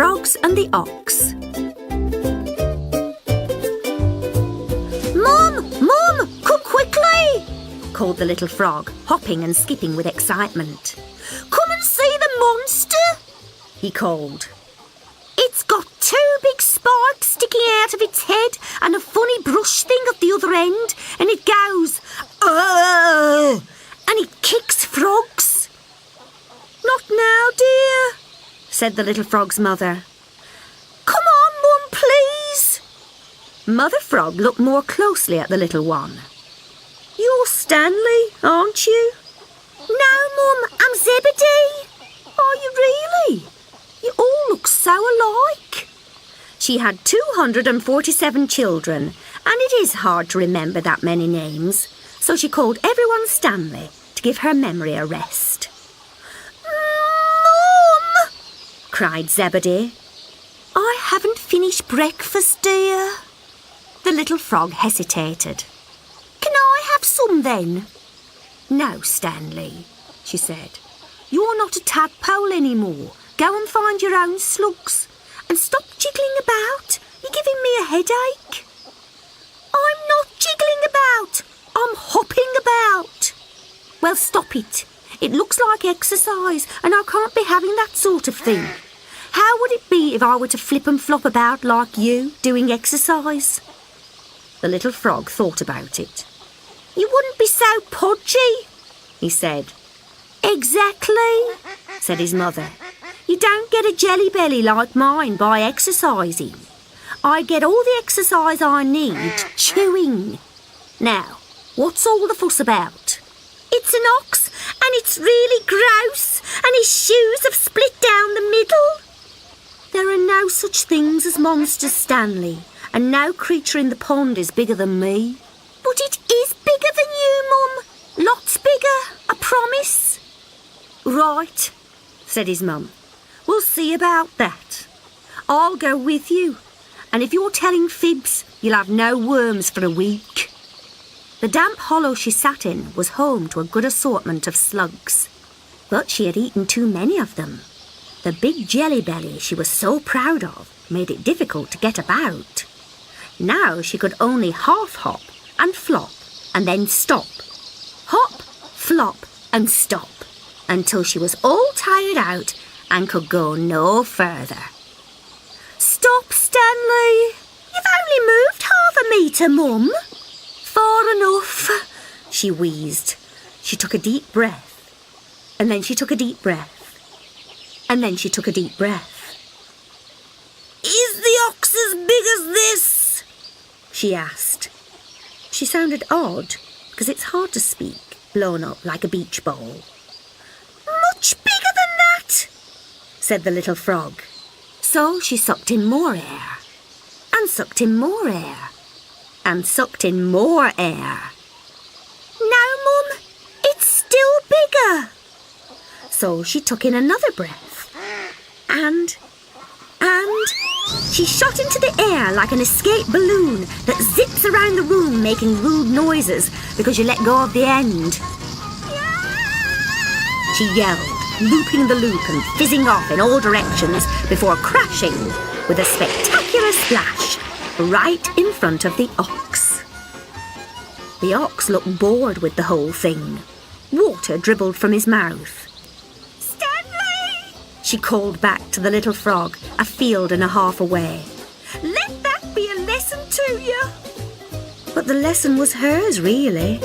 Frogs and the Ox. Mum, come quickly, called the little frog, hopping and skipping with excitement. Come and see the monster, he called. It's got 2 big spikes sticking out of its head and a funny brush thing at the other end, and it goes, "Ugh!" and it kicks frogs. Not now, dear, said the little frog's mother. Come on, Mum, please. Mother Frog looked more closely at the little one. You're Stanley, aren't you? No, Mum, I'm Zebedee. Are you really? You all look so alike. She had 247 children, and it is hard to remember that many names, so she called everyone Stanley to give her memory a rest. Mum! cried Zebedee. I haven't finished breakfast, dear. The little frog hesitated. Can I have some then? No, Stanley, she said. You're not a tadpole anymore. Go and find your own slugs. And stop jiggling about. You're giving me a headache. I'm not jiggling about. I'm hopping about. Well, stop it. It looks like exercise, and I can't be having that sort of thing. How would it be if I were to flip and flop about like you, doing exercise? The little frog thought about it. You wouldn't be so podgy, he said. Exactly, said his mother. You don't get a jelly belly like mine by exercising. I get all the exercise I need chewing. Now, what's all the fuss about? It's an ox, and it's really gross, and his shoes have split down the middle. There are no such things as monsters, Stanley, and no creature in the pond is bigger than me. But it is bigger than you, Mum. Lots bigger, I promise. Right, said his mum. We'll see about that. I'll go with you, and if you're telling fibs, you'll have no worms for a week. The damp hollow she sat in was home to a good assortment of slugs, but she had eaten too many of them. The big jelly belly she was so proud of made it difficult to get about. Now she could only half hop and flop and then stop. Hop, flop and stop until she was all tired out and could go no further. Stop, Stanley. You've only moved half a metre, Mum. Far enough, she wheezed. She took a deep breath, and then she took a deep breath, and then she took a deep breath. Is the ox as big as this? She asked. She sounded odd, because it's hard to speak, blown up like a beach bowl. Much bigger than that, said the little frog. So she sucked in more air, and sucked in more air, and sucked in more air. No, Mum, it's still bigger. So she took in another breath, and she shot into the air like an escape balloon that zips around the room making rude noises because you let go of the end. She yelled, looping the loop and fizzing off in all directions before crashing with a spectacular splash right in front of the ox. The ox looked bored with the whole thing. Water dribbled from his mouth. Stanley! She called back to the little frog, a field and a half away. Let that be a lesson to you. But the lesson was hers, really.